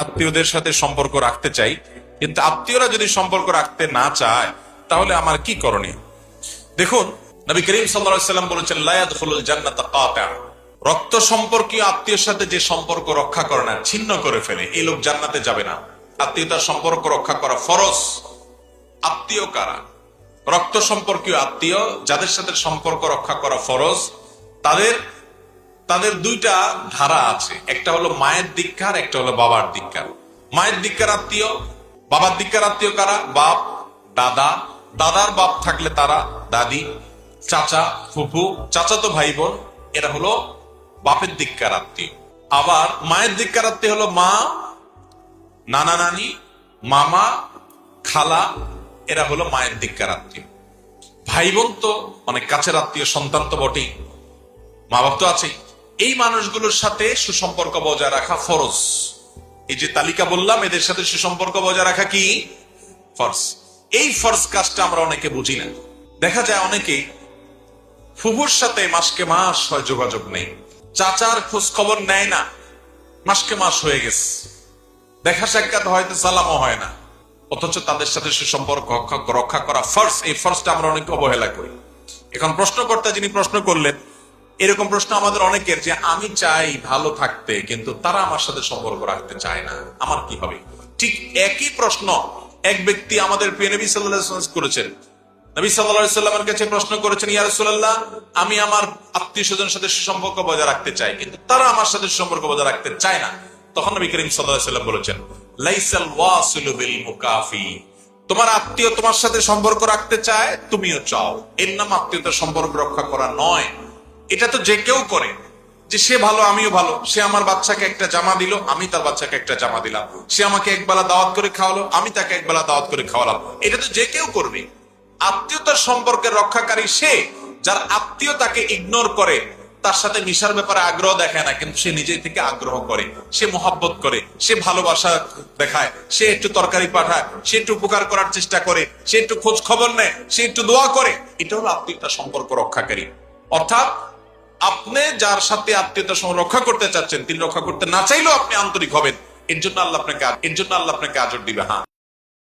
আত্মীয়দের সাথে সম্পর্ক রাখতে চাই, কিন্তু আত্মীয়রা যদি সম্পর্ক রাখতে না চায় তাহলে আমার কি করণীয়? দেখুন, নবী করিম সাল্লাল্লাহু আলাইহি ওয়াসাল্লাম বলেছেন, লা ইয়াদখুলুল জান্নাতা কাতিআ। রক্ত সম্পর্কীয় আত্মীয়ের সাথে যে সম্পর্ক রক্ষা করে না, ছিন্ন করে ফেলে, এই লোক জান্নাতে যাবে না। আত্মীয়তার সম্পর্ক রক্ষা করা ফরজ। আত্মীয় কারা? রক্ত সম্পর্কীয় আত্মীয় যাদের সাথে সম্পর্ক রক্ষা করা ফরজ, তাদের দুইটা ধারা আছে। একটা হলো মায়ের দিককার, একটা হলো বাবার দিককার। মায়ের দিককার আত্মীয়, বাবার দিককার আত্মীয় কারা? বাপ, দাদা, দাদার বাপ থাকলে তারা, দাদি, চাচা, ফুফু, চাচাতো ভাই বোন, এরা হলো বাপের দিককার আত্মীয়। আবার মায়ের দিককার আত্মীয় হলো মা, নানা নানি, মামা, খালা, এরা হলো মায়ের দিককার আত্মীয়। ভাই বোন তো অনেক কাছের আত্মীয়, সন্তান তো বটেই, মা বাপ তো আছেই। এই মানুষগুলোর সাথে সুসম্পর্ক বজায় রাখা ফরজ। এই যে তালিকা বললাম, এদের সাথে সুসম্পর্ক বজায় রাখা কি ফরজ। এই ফরজ কাজটা আমরা অনেকে বুঝি না। দেখা যায় অনেকে ফুফুর সাথে মাসকে মাস হয় যোগাযোগ নেই, চাচার খোঁজ খবর নেয় না, মাসকে মাস হয়ে গেছে, দেখা সাক্ষাৎ হয়তো সালামও হয় না, অথচ তাদের সাথে সুসম্পর্ক রক্ষা করা ফরজ। এই ফরজটা আমরা অনেকে অবহেলা করি। এখন প্রশ্নকর্তা যিনি প্রশ্ন করলেন, এরকম প্রশ্ন আমাদের অনেকের, যে আমি চাই ভালো থাকতে, কিন্তু তারা আমার সাথে সম্পর্ক রাখতে চায় না, আমার কি হবে? ঠিক একই প্রশ্ন এক ব্যক্তি আমাদের প্রিয় নবী সাল্লাল্লাহু আলাইহি ওয়াসাল্লাম করেছেন। নবী সাল্লাল্লাহু আলাইহি ওয়াসাল্লামের কাছে প্রশ্ন করেছেন, ইয়া রাসূলুল্লাহ, আমি আমার আত্মীয় স্বজনের সাথে সুসম্পর্ক বজায় রাখতে চাই, কিন্তু তারা আমার সাথে সম্পর্ক বজায় রাখতে চায় না। তখন নবী করিম সাল্লাল্লাহু আলাইহি ওয়াসাল্লাম বলেছেন, লাইসাল ওয়াসিলু বিল মুকাফি। তোমার আত্মীয় তোমার সাথে সম্পর্ক রাখতে চায়, তুমিও চাও, এর নাম আত্মীয়তার সম্পর্ক রক্ষা করা নয়। এটা তো যে কেউ করে, যে সে ভালো আমিও ভালো, সে আমার বাচ্চাকে একটা জামা দিল, আমি তার বাচ্চাকে একটা জামা দিলাম, সে আমাকে একবেলা দাওয়াত করে খাওয়ালো, আমি তাকে একবেলা দাওয়াত করে খাওয়ালাম। এটা তো যে কেউ করবে। আত্মীয়তার সম্পর্কের রক্ষাকারী সে, যার আত্মীয় তাকে ইগনোর করে, তার সাথে মিশার ব্যাপারে আগ্রহ দেখায় না, কিন্তু সে নিজে থেকে আগ্রহ করে, সে মোহাব্বত করে, সে ভালোবাসা দেখায়, সে একটু তরকারি পাঠায়, সে একটু উপকার করার চেষ্টা করে, সে একটু খোঁজ খবর নেয়, সে একটু দোয়া করে। এটা হলো আত্মীয়তার সম্পর্ক রক্ষাকারী। অর্থাৎ আপনি যার সাথে আত্মীয়তা রক্ষা করতে চাচ্ছেন, তিনি রক্ষা করতে না চাইলেও আপনি আন্তরিক হবেন, এর জন্য আল্লাহ আপনাকে আজর দিবে। হ্যাঁ,